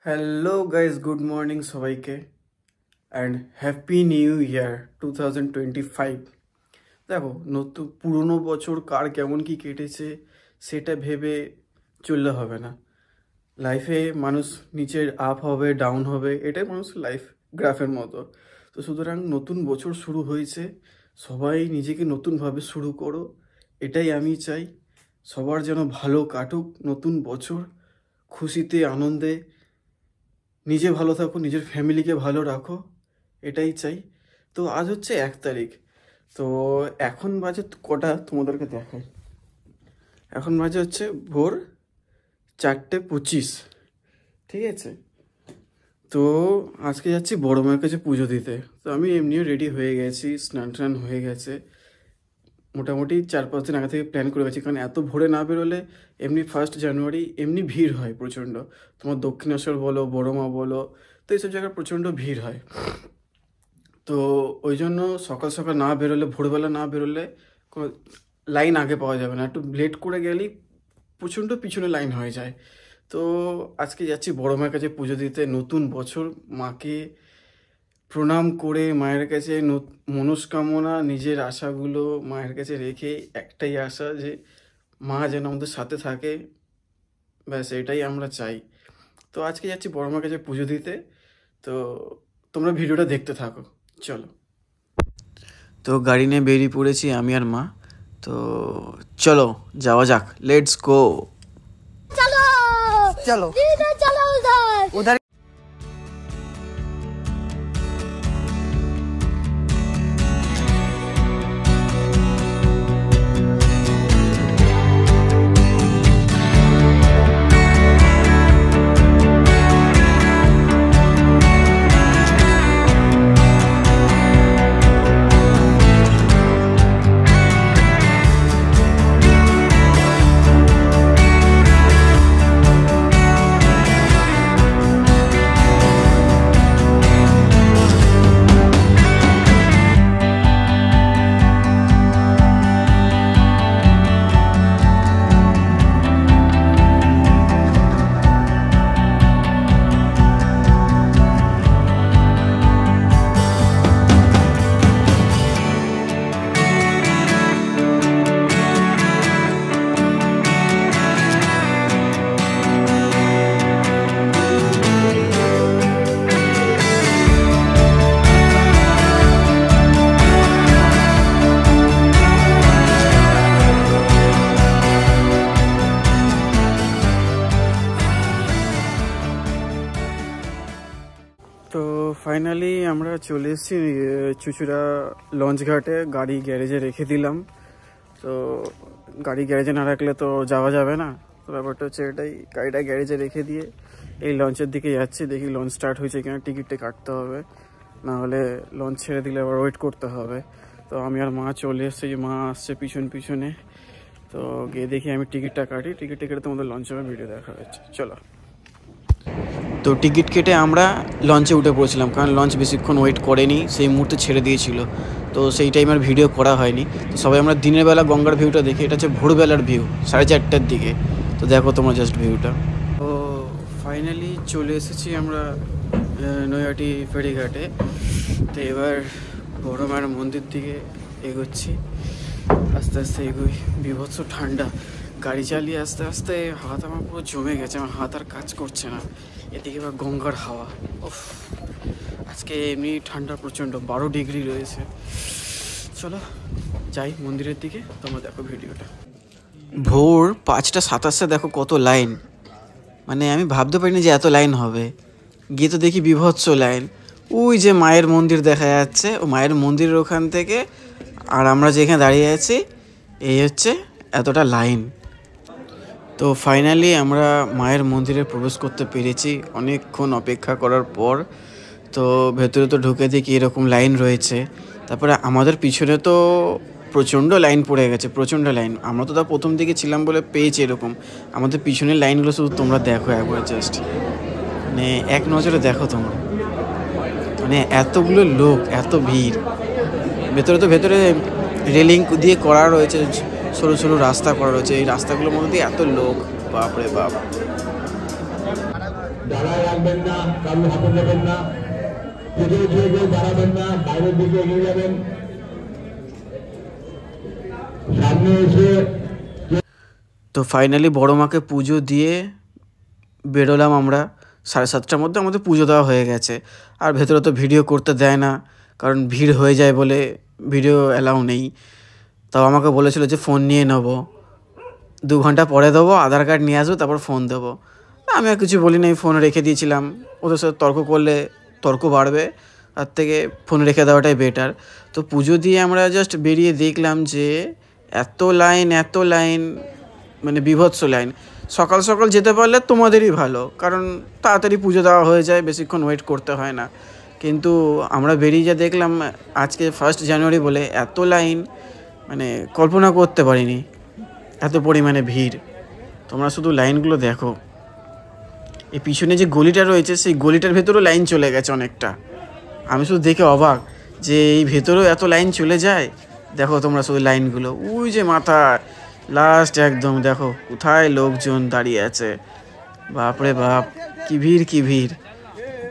Hello guys, good morning সবাইকে and happy new year 2025। দেখো, নতুন পুরনো বছর কার কেমন কি কেটেছে সেটা ভেবে চললে হবে না। লাইফে মানুষ নিচের আপ হবে, ডাউন হবে, এটাই মানুষ লাইফ গ্রাফের মতো। তো সুতরাং নতুন বছর শুরু হয়েছে, সবাই নিজেকে নতুনভাবে শুরু করো, এটাই আমি চাই। সবার যেন ভালো কাটুক নতুন বছর, খুশিতে আনন্দে, নিজে ভালো থাকো, নিজের ফ্যামিলিকে ভালো রাখো, এটাই চাই। তো আজ হচ্ছে 1 তারিখ। তো এখন বাজে কটা তোমাদেরকে দেখাই। এখন বাজে হচ্ছে ভোর 4:25, ঠিক আছে। তো আজকে যাচ্ছি বড় মায়ের কাছে পুজো দিতে। তো আমি এমনিও রেডি হয়ে গেছি, স্নান টান হয়ে গেছে, মোটামুটি 4-5 দিন আগে থেকে প্ল্যান করে গেছি। কারণ এত ভোরে না বেরোলে এমনি 1 জানুয়ারি এমনি ভিড় হয় প্রচণ্ড। তোমার দক্ষিণেশ্বর বলো, বড় মা বলো, তো এইসব জায়গায় প্রচণ্ড ভিড় হয়। তো ওই জন্য সকাল সকাল না বেরোলে, ভোরবেলা না বেরোলে লাইন আগে পাওয়া যাবে না। একটু লেট করে গেলেই প্রচণ্ড পিছনে লাইন হয়ে যায়। তো আজকে যাচ্ছি বড় মায়ের কাছে পুজো দিতে। নতুন বছর, মাকে প্রণাম করে মায়ের কাছে মনস্কামনা, নিজের আশাগুলো মায়ের কাছে রেখে, একটাই আশা যে মা যেন আমাদের সাথে থাকে, ব্যাস এটাই আমরা চাই। তো আজকে যাচ্ছি বড় মার কাছে পুজো দিতে। তো তোমরা ভিডিওটা দেখতে থাকো, চলো। তো গাড়ি নিয়ে বেরিয়ে পড়েছি আমি আর মা। তো চলো যাওয়া যাক, লেটস গো। चलो चलो चलो उधर उधर। তো ফাইনালি আমরা চলে এসেছি চুচুড়া লঞ্চ ঘাটে। গাড়ি গ্যারেজে রেখে দিলাম। তো গাড়ি গ্যারেজে না রাখলে তো যাওয়া যাবে না। তো ব্যাপারটা হচ্ছে এটাই, গাড়িটা গ্যারেজে রেখে দিয়ে এই লঞ্চের দিকে যাচ্ছি। দেখি লঞ্চ স্টার্ট হয়েছে কিনা, টিকিটটা কাটতে হবে, না হলে লঞ্চ ছেড়ে দিলে আবার ওয়েট করতে হবে। তো আমি আর মা চলে এসেছি, মা আসছে পিছনে। তো গিয়ে দেখি আমি টিকিটটা কাটি, টিকিট কেটে তোমাদের লঞ্চে ভিডিও দেখা হচ্ছে, চলো। তো টিকিট কেটে আমরা লঞ্চে উঠে পড়েছিলাম, কারণ লঞ্চ বেশিক্ষণ ওয়েট করেনি, সেই মুহূর্তে ছেড়ে দিয়েছিল। তো সেই টাইম আর ভিডিও করা হয়নি। তো সবাই আমরা দিনের বেলা গঙ্গার ভিউটা দেখি। এটা হচ্ছে ভোরবেলার ভিউ, 4:30টার দিকে। তো দেখো তোমরা জাস্ট ভিউটা। ও ফাইনালি চলে এসেছি আমরা নৈহাটি ফেরিঘাটে। তো এবার বড় মায়ের মন্দির দিকে এগোচ্ছি, আস্তে আস্তে এগোই। বিভৎস ঠান্ডা, গাড়ি চালিয়ে আস্তে আস্তে হাত আমার পুরো জমে গেছে, আমার হাত আর কাজ করছে না। এদিকে এবার গঙ্গার হাওয়া, উফ, আজকে এমনি ঠান্ডা প্রচণ্ড, 12 ডিগ্রি রয়েছে। চলো যাই মন্দিরের দিকে, তোমরা দেখো ভিডিওটা। ভোর 5:27 দেখো কত লাইন, মানে আমি ভাবতে পারিনি যে এত লাইন হবে। গিয়ে তো দেখি বিভৎস লাইন। ওই যে মায়ের মন্দির দেখা যাচ্ছে, ও মায়ের মন্দিরের ওখান থেকে আর আমরা যেখানে দাঁড়িয়ে আছি, এই হচ্ছে এতটা লাইন। তো ফাইনালি আমরা মায়ের মন্দিরে প্রবেশ করতে পেরেছি অনেকক্ষণ অপেক্ষা করার পর। তো ভেতরে তো ঢুকে দেখি এরকম লাইন রয়েছে। তারপরে আমাদের পিছনে তো প্রচণ্ড লাইন পড়ে গেছে, প্রচণ্ড লাইন। আমরা তো তার প্রথম দিকে ছিলাম বলে পেয়েছি এরকম। আমাদের পিছনের লাইনগুলো শুধু তোমরা দেখো একবার, জাস্ট মানে এক নজরে দেখো তোমরা, মানে এতগুলো লোক, এত ভিড়। ভেতরে রেলিং দিয়ে করা রয়েছে, সরু সরু রাস্তা করা রয়েছে। এই রাস্তাগুলোর মধ্যে দিয়ে এত লোক, বাপরে বাপ। দাঁড়ায় রাখবেন না, কারো হাতে দেবেন না, পুজো দিয়ে কেউ দাঁড়াবেন না, বাইরের দিকে এগিয়ে যাবেন। সামনে এসে তো ফাইনালি বড় মাকে পুজো দিয়ে বেরোলাম আমরা। 7:30টার মধ্যে আমাদের পুজো দেওয়া হয়ে গেছে। আর ভেতরে তো ভিডিও করতে দেয় না, কারণ ভিড় হয়ে যায় বলে ভিডিও অ্যালাউ নেই। তাও আমাকে বলেছিল যে ফোন নিয়ে নেবো, 2 ঘন্টা পরে দেবো, আধার কার্ড নিয়ে আসবো, তারপর ফোন দেবো। আমি আর কিছু বলি নাই, ফোন রেখে দিয়েছিলাম। ওদের সাথে তর্ক করলে তর্ক বাড়বে, তার থেকে ফোন রেখে দেওয়াটাই বেটার। তো পুজো দিয়ে আমরা জাস্ট বেরিয়ে দেখলাম যে এত লাইন, মানে বিভৎস লাইন। সকাল সকাল যেতে পারলে তোমাদেরই ভালো, কারণ তাড়াতাড়ি পুজো দেওয়া হয়ে যায়, বেশিক্ষণ ওয়েট করতে হয় না। কিন্তু আমরা বেরিয়ে যা দেখলাম, আজকে 1 জানুয়ারি বলে এত লাইন, মানে কল্পনা করতে পারিনি এত পরিমাণে ভিড়। তোমরা শুধু লাইনগুলো দেখো। এই পিছনে যে গলিটা রয়েছে, সেই গলিটার ভেতরেও লাইন চলে গেছে অনেকটা। আমি শুধু দেখে অবাক যে এই ভেতরেও এত লাইন চলে যায়। দেখো তোমরা শুধু লাইনগুলো, ওই যে মাথা লাস্ট একদম দেখো কোথায় লোকজন দাঁড়িয়ে আছে। বাপরে বাপ, কি ভিড়,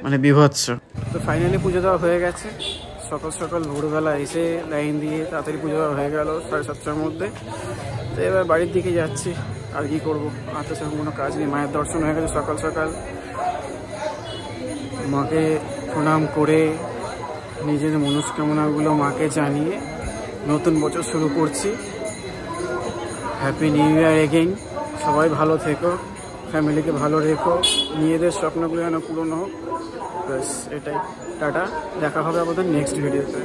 মানে বিভৎস। তো ফাইনালি পুজো দেওয়া হয়ে গেছে। সকাল সকাল ভোরবেলা এসে লাইন দিয়ে তাড়াতাড়ি পুজো দেওয়া হয়ে গেল 7:30টার মধ্যে। তো এবার বাড়ির দিকে যাচ্ছি, আর কি করবো, আর তো সেরকম কোনো কাজ নেই। মায়ের দর্শন হয়ে গেছে সকাল সকাল, মাকে প্রণাম করে নিজের মনস্কামনাগুলো মাকে জানিয়ে নতুন বছর শুরু করছি। Happy new year again. সবাই ভালো থেকো, ফ্যামিলিকে ভালো রেখো, নিজেদের স্বপ্নগুলো যেন পূরণ হোক। ব্যাস এটাই। টাটা, দেখা হবে আমাদের নেক্সট ভিডিওতে।